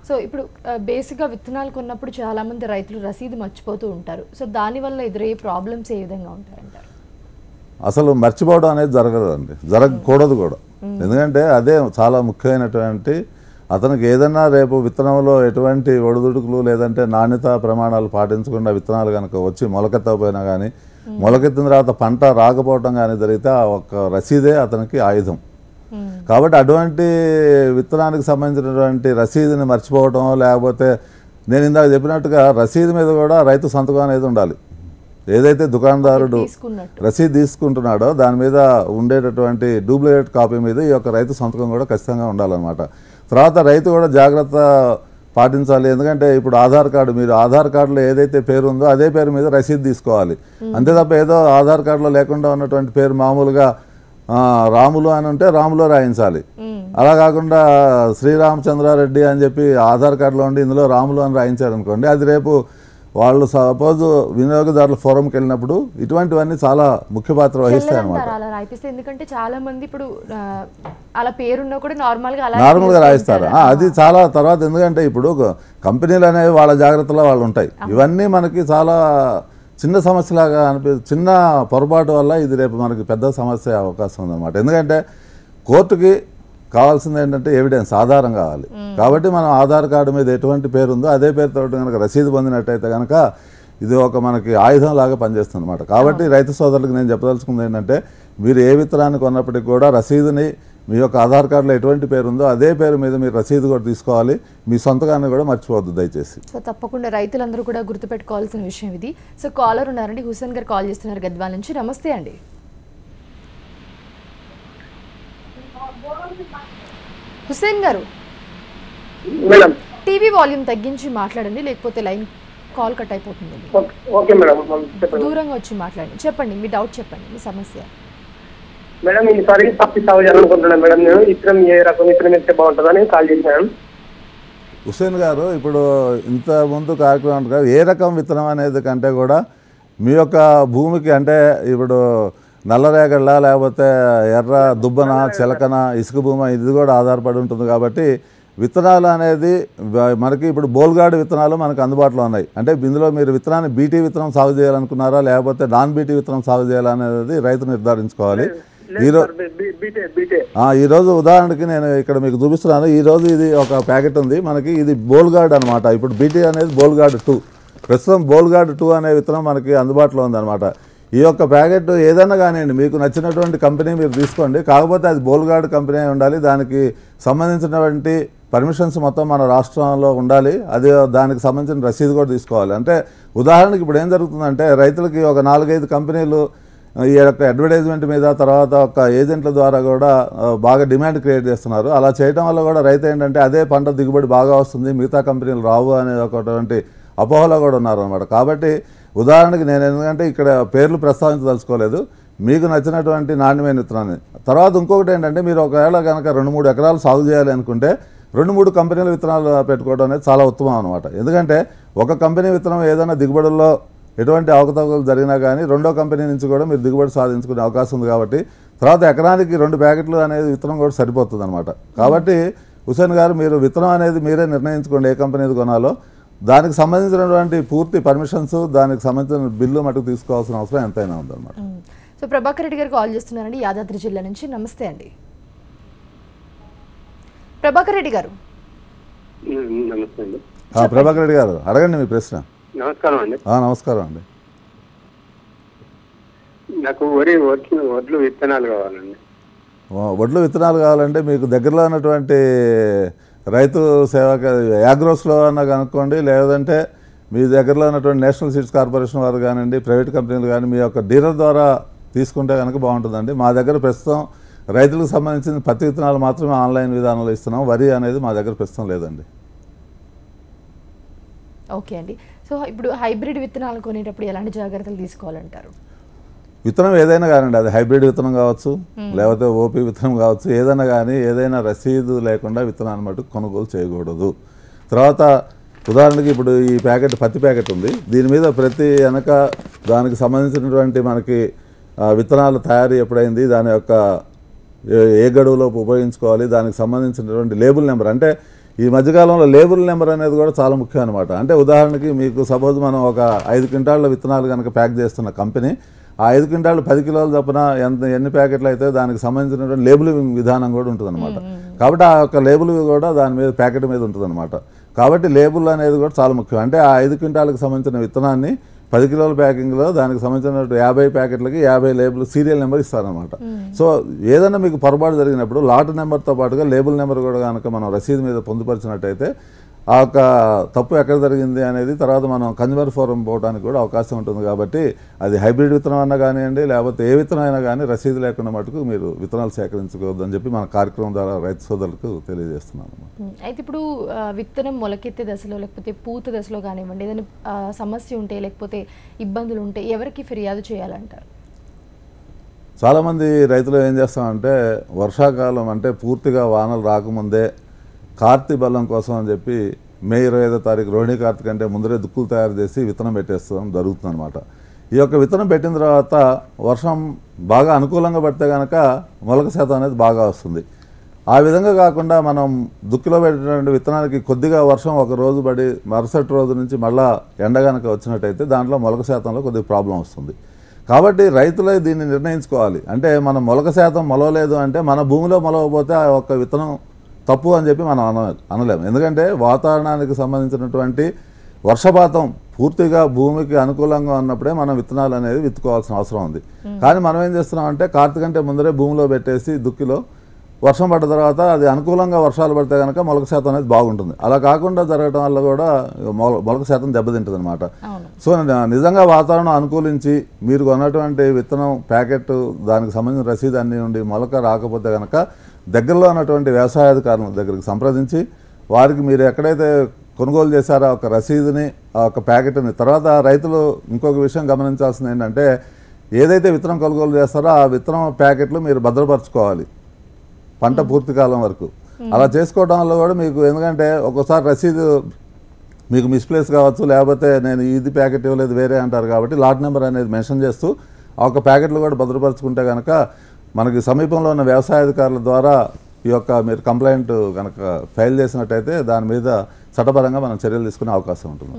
So ఇప్పుడు బేసిక్గా విత్తనాలు కొన్నప్పుడు చాలా మంది రైతులు రసీదు మర్చిపోతూ ఉంటారు. సో దానివల్ల ఎదురయ్యే ప్రాబ్లమ్స్ ఏ విధంగా ఉంటాయంటారు? అసలు మర్చిపోవడం అనేది జరగదండి, జరగకూడదు కూడా. ఎందుకంటే అదే చాలా ముఖ్యమైనటువంటి, అతనికి ఏదన్నా రేపు విత్తనంలో ఎటువంటి ఒడిదుడుకులు లేదంటే నాణ్యత ప్రమాణాలు పాటించకుండా విత్తనాలు కనుక వచ్చి మొలకెత్తకపోయినా కానీ, మొలకెత్తిన తర్వాత పంట రాకపోవడం కానీ జరిగితే ఆ ఒక్క రసీదే అతనికి ఆయుధం. కాబట్టి అటువంటి విత్తనానికి సంబంధించినటువంటి రసీదుని మర్చిపోవటం, లేకపోతే నేను ఇందాక చెప్పినట్టుగా రసీదు మీద కూడా రైతు సంతకం అనేది ఉండాలి. ఏదైతే దుకాణదారుడు రసీదు తీసుకుంటున్నాడో దాని మీద ఉండేటటువంటి డూప్లికేట్ కాపీ మీద ఈ యొక్క రైతు సంతకం కూడా ఖచ్చితంగా ఉండాలన్నమాట. తర్వాత రైతు కూడా జాగ్రత్త పాటించాలి. ఎందుకంటే ఇప్పుడు ఆధార్ కార్డు, మీరు ఆధార్ కార్డులో ఏదైతే పేరు ఉందో అదే పేరు మీద రసీదు తీసుకోవాలి. అంతే తప్ప ఏదో ఆధార్ కార్డులో లేకుండా ఉన్నటువంటి పేరు మామూలుగా రాములు అని ఉంటే రాములో రాయించాలి. అలా కాకుండా శ్రీరామచంద్రారెడ్డి అని చెప్పి ఆధార్ కార్డులో ఉండి ఇందులో రాములు అని రాయించారనుకోండి, అది రేపు వాళ్ళు సపోజ్ వినియోగదారుల ఫోరంకి వెళ్ళినప్పుడు ఇటువంటివన్నీ చాలా ముఖ్య పాత్ర వహిస్తాయి అన్నమాట. అలా రాయిస్తే ఎందుకంటే చాలా మంది ఇప్పుడు అలా పేరున్నా కూడా నార్మల్గా రాయిస్తారు. అది చాలా తర్వాత, ఎందుకంటే ఇప్పుడు కంపెనీలు అనేవి వాళ్ళ జాగ్రత్తలో వాళ్ళు ఉంటాయి. ఇవన్నీ మనకి చాలా చిన్న సమస్యలాగా చిన్న పొరపాటు వల్ల ఇది రేపు మనకి పెద్ద సమస్య అవకాశం ఉందన్నమాట. ఎందుకంటే కోర్టుకి కావాల్సింది ఏంటంటే ఎవిడెన్స్, ఆధారం కావాలి. కాబట్టి మనం ఆధార్ కార్డు మీద ఎటువంటి పేరు ఉందో అదే పేరుతో కనుక రసీదు పొందినట్టయితే కనుక ఇది ఒక మనకి ఆయుధం లాగా పనిచేస్తుంది అన్నమాట. కాబట్టి రైతు సోదరులకు నేను చెప్పదలుచుకుంది ఏంటంటే, మీరు ఏ విత్తనాన్ని కొన్నప్పటికీ కూడా రసీదుని మీ యొక్క ఆధార్ కార్డులో ఎటువంటి పేరు ఉందో అదే పేరు మీద మీరు రసీదు కూడా తీసుకోవాలి. మీ సొంతగాన్ని కూడా మర్చిపోవద్దు దయచేసి. సో తప్పకుండా రైతులందరూ కూడా గుర్తుపెట్టుకోవాల్సిన విషయం ఇది. సో కాలర్ ఉన్నారండి, హుసేన్ గారు కాల్ చేస్తున్నారు గద్వాల నుంచి. నమస్తే అండి. హుసేన్ గారు టీవీ వాల్యూమ్ తగ్గించి మాట్లాడండి, లేకపోతే లైన్ కాల్ కట్ అయిపోతుంది. దూరంగా వచ్చి మాట్లాడండి. చెప్పండి మీ డౌట్, చెప్పండి మీ సమస్య. మేడం ఈసారి పత్తి సాగు చేయాలనుకుంటున్నాను మేడం. నేను విత్తనం ఏ రకం విత్తనం ఇస్తే బాగుంటుందని కాల్ చేశాను. హుసేన్ గారు, ఇప్పుడు ఇంత ముందు కార్యక్రమం ఏ రకం విత్తనం అనేది కంటే కూడా మీ యొక్క భూమికి, అంటే ఇప్పుడు నల్లరేగళ్ళ లేకపోతే ఎర్ర దుబ్బన చిలకన ఇసుక భూమి, ఇది కూడా ఆధారపడి ఉంటుంది. కాబట్టి విత్తనాలు అనేది మనకి ఇప్పుడు బోల్గాడ్ విత్తనాలు మనకు అందుబాటులో ఉన్నాయి. అంటే ఇందులో మీరు విత్తనాన్ని బీటీ విత్తనం సాగు చేయాలనుకున్నారా లేకపోతే నాన్ బీటీ విత్తనం సాగు చేయాలనేది రైతు నిర్ధారించుకోవాలి. ఈరోజు ఉదాహరణకి నేను ఇక్కడ మీకు చూపిస్తున్నాను. ఈరోజు ఇది ఒక ప్యాకెట్ ఉంది మనకి, ఇది బోల్గాడ్ అనమాట. ఇప్పుడు బీటీ అనేది బోల్గాడ్ 2, ప్రస్తుతం బోల్గాడ్ 2 అనే విత్తనం మనకి అందుబాటులో ఉందన్నమాట. ఈ యొక్క ప్యాకెట్ ఏదైనా కానివ్వండి, మీకు నచ్చినటువంటి కంపెనీ మీరు తీసుకోండి. కాకపోతే అది బోల్గాడ్ కంపెనీ ఉండాలి. దానికి సంబంధించినటువంటి పర్మిషన్స్ మొత్తం మన రాష్ట్రంలో ఉండాలి. అది దానికి సంబంధించిన రసీదు కూడా తీసుకోవాలి. అంటే ఉదాహరణకి ఇప్పుడు ఏం జరుగుతుందంటే, రైతులకి ఒక 4-5 కంపెనీలు ఈ యొక్క అడ్వర్టైజ్మెంట్ మీద, తర్వాత ఒక ఏజెంట్ల ద్వారా కూడా బాగా డిమాండ్ క్రియేట్ చేస్తున్నారు. అలా చేయడం వల్ల కూడా రైతు ఏంటంటే అదే పంట దిగుబడి బాగా వస్తుంది, మిగతా కంపెనీలు రావు అనే ఒకటువంటి అపోహలో కూడా ఉన్నారనమాట. కాబట్టి ఉదాహరణకి నేను ఎందుకంటే ఇక్కడ పేర్లు ప్రస్తావించదలుచుకోలేదు, మీకు నచ్చినటువంటి నాణ్యమైన విత్తనాన్ని. తర్వాత ఇంకొకటి ఏంటంటే, మీరు ఒకవేళ కనుక 2-3 ఎకరాలు సాగు చేయాలి అనుకుంటే 2-3 కంపెనీల విత్తనాలు పెట్టుకోవడం అనేది చాలా ఉత్తమం అనమాట. ఎందుకంటే ఒక కంపెనీ విత్తనం ఏదైనా దిగుబడుల్లో ఎటువంటి అవకతవకలు జరిగినా కానీ రెండో కంపెనీ నుంచి కూడా మీరు దిగుబడి సాధించుకునే అవకాశం ఉంది. కాబట్టి తర్వాత ఎకరానికి 2 ప్యాకెట్లు అనేది విత్తనం కూడా సరిపోతుంది అనమాట. కాబట్టి హుసేన్ గారు, మీరు విత్తనం అనేది మీరే నిర్ణయించుకోండి ఏ కంపెనీది కొనాలో. దానికి సంబంధించినటువంటి పూర్తి పర్మిషన్స్, దానికి సంబంధించిన బిల్లు మటుకు తీసుకోవాల్సిన అవసరం ఎంతైనా ఉందన్నమాట. సో ప్రభాకర్ రెడ్డి గారు కాల్ చేస్తున్నారండి, యాదాద్రి జిల్లా నుంచి. నమస్తే అండి ప్రభాకర్ రెడ్డి గారు. నమస్తే అండి. ప్రభాకర్ రెడ్డి గారు, అడగండి మీ ప్రశ్న. నమస్కారం అండి. నమస్కారం అండి. నాకు వడ్లు విత్తనాలు కావాలండి. వడ్లు విత్తనాలు కావాలంటే మీకు దగ్గరలో ఉన్నటువంటి రైతు సేవ యాగ్రోస్లో అన్న కనుక్కోండి, లేదంటే మీ దగ్గరలో ఉన్నటువంటి నేషనల్ సీడ్స్ కార్పొరేషన్ వారు కానివ్వండి, ప్రైవేట్ కంపెనీలు కానీ మీ యొక్క డీలర్ ద్వారా తీసుకుంటే కనుక బాగుంటుందండి. మా దగ్గర ప్రస్తుతం రైతులకు సంబంధించిన పత్తి విత్తనాలు మాత్రమే ఆన్లైన్ విధానంలో ఇస్తున్నాం. వరి అనేది మా దగ్గర ప్రస్తుతం లేదండి. ఓకే అండి. సో ఇప్పుడు హైబ్రిడ్ విత్తనాలు కొనేటప్పుడు ఎలాంటి జాగ్రత్తలు తీసుకోవాలంటారు? విత్తనం ఏదైనా కానివ్వండి, అది హైబ్రిడ్ విత్తనం కావచ్చు, లేకపోతే ఓపీ విత్తనం కావచ్చు, ఏదైనా కానీ ఏదైనా రసీదు లేకుండా విత్తనాన్ని మటుకు కొనుగోలు చేయకూడదు. తర్వాత ఉదాహరణకి ఇప్పుడు ఈ ప్యాకెట్, పత్తి ప్యాకెట్ ఉంది, దీని మీద ప్రతి వెనక దానికి సంబంధించినటువంటి మనకి విత్తనాలు తయారీ ఎప్పుడైంది, దాని యొక్క ఏ గడువులోపు ఉపయోగించుకోవాలి, దానికి సంబంధించినటువంటి లేబుల్ నెంబర్. అంటే ఈ మధ్యకాలంలో లేబుల్ నెంబర్ అనేది కూడా చాలా ముఖ్యం అనమాట. అంటే ఉదాహరణకి మీకు సపోజ్ మనం ఒక 5 క్వింటాళ్ళ విత్తనాలు కనుక ప్యాక్ చేస్తున్న కంపెనీ ఆ 5 క్వింటాళ్ళు 10 కిలోల చొప్పున ఎన్ని ప్యాకెట్లు అయితే దానికి సంబంధించినటువంటి లేబులింగ్ విధానం కూడా ఉంటుందన్నమాట. కాబట్టి ఆ యొక్క లేబుల్ కూడా దాని మీద ప్యాకెట్ మీద ఉంటుందన్నమాట. కాబట్టి లేబుల్ అనేది కూడా చాలా ముఖ్యం. అంటే ఆ 5 క్వింటాలకు సంబంధించిన విత్తనాన్ని 10 కిలోల ప్యాకింగ్లో దానికి సంబంధించిన 50 ప్యాకెట్లకి 50 లేబుల్ సీరియల్ నెంబర్ ఇస్తారనమాట. సో ఏదైనా మీకు పొరపాటు జరిగినప్పుడు లాట్ నెంబర్తో పాటుగా లేబుల్ నెంబర్ కూడా కనుక మనం రసీదు మీద పొందుపరిచినట్టయితే ఆ యొక్క తప్పు ఎక్కడ జరిగింది అనేది తర్వాత మనం కన్జ్యూమర్ ఫోరం పోవడానికి కూడా అవకాశం ఉంటుంది. కాబట్టి అది హైబ్రిడ్ విత్తనం అన్నా కానివ్వండి, లేకపోతే ఏ విత్తనం అయినా కానీ రసీదు లేకుండా మటుకు మీరు విత్తనాలు సేకరించుకోవద్దని చెప్పి మన కార్యక్రమం ద్వారా రైతు సోదరులకు తెలియజేస్తున్నాను. అయితే ఇప్పుడు విత్తనం మొలకెత్తే దశలో లేకపోతే పూత దశలో కానివ్వండి ఏదైనా సమస్య ఉంటే లేకపోతే ఇబ్బందులు ఉంటే ఎవరికి ఫిర్యాదు చేయాలంటారు? చాలామంది రైతులు ఏం చేస్తామంటే వర్షాకాలం అంటే పూర్తిగా వానలు రాకముందే కార్తీ బలం కోసం అని చెప్పి మే 25వ తారీఖు రోహిణి కార్తీక అంటే ముందరే దుక్కులు తయారు చేసి విత్తనం పెట్టేస్తాం జరుగుతుంది అనమాట. ఈ యొక్క విత్తనం పెట్టిన తర్వాత వర్షం బాగా అనుకూలంగా పడితే కనుక మొలక శాతం అనేది బాగా వస్తుంది. ఆ విధంగా కాకుండా మనం దుక్కిలో పెట్టినటువంటి విత్తనానికి కొద్దిగా వర్షం ఒక రోజు పడి మరుసటి రోజు నుంచి మళ్ళీ ఎండ కనుక వచ్చినట్టయితే దాంట్లో మొలక శాతంలో కొద్దిగా ప్రాబ్లం వస్తుంది. కాబట్టి రైతులే దీన్ని నిర్ణయించుకోవాలి. అంటే మనం మొలక శాతం మొలవలేదు అంటే మన భూమిలో మొలవకపోతే ఆ యొక్క విత్తనం తప్పు అని చెప్పి మనం అనలేము. ఎందుకంటే వాతావరణానికి సంబంధించినటువంటి వర్షపాతం పూర్తిగా భూమికి అనుకూలంగా ఉన్నప్పుడే మనం విత్తనాలు అనేది విత్తుకోవాల్సిన అవసరం ఉంది. కానీ మనం ఏం చేస్తున్నామంటే కార్తీక కంటే ముందరే భూమిలో పెట్టేసి దుక్కిలో వర్షం పడ్డ తర్వాత అది అనుకూలంగా వర్షాలు పడితే కనుక మొలక శాతం అనేది బాగుంటుంది. అలా కాకుండా జరగడం వల్ల కూడా మొలక శాతం దెబ్బతింటుంది అనమాట. సో నిజంగా వాతావరణం అనుకూలించి మీరు కొన్నటువంటి విత్తనం ప్యాకెట్ దానికి సంబంధించిన రసీదు అన్ని నుండి మొలక రాకపోతే కనుక దగ్గరలో ఉన్నటువంటి వ్యవసాయాధికారుల దగ్గరికి సంప్రదించి వారికి మీరు ఎక్కడైతే కొనుగోలు చేశారో ఒక రసీదుని ఆ ఒక ప్యాకెట్ని తర్వాత రైతులు ఇంకొక విషయం గమనించాల్సింది ఏంటంటే ఏదైతే విత్తనం కొనుగోలు చేస్తారో ఆ విత్తనం ప్యాకెట్లు మీరు భద్రపరచుకోవాలి పంట పూర్తి కాలం వరకు. అలా చేసుకోవడం వల్ల కూడా మీకు ఎందుకంటే ఒక్కోసారి రసీదు మీకు మిస్ప్లేస్ కావచ్చు, లేకపోతే నేను ఇది ప్యాకెట్ ఇవ్వలేదు వేరే అంటారు. కాబట్టి లాట్ నెంబర్ అనేది మెన్షన్ చేస్తూ ఆ ఒక ప్యాకెట్లు కూడా భద్రపరచుకుంటే కనుక మనకి సమీపంలో ఉన్న వ్యవసాయాధికారుల ద్వారా ఈ యొక్క మీరు కంప్లైంట్ కనుక ఫైల్ చేసినట్టయితే దాని మీద చట్టపరంగా మనం చర్యలు తీసుకునే అవకాశం ఉంటుంది.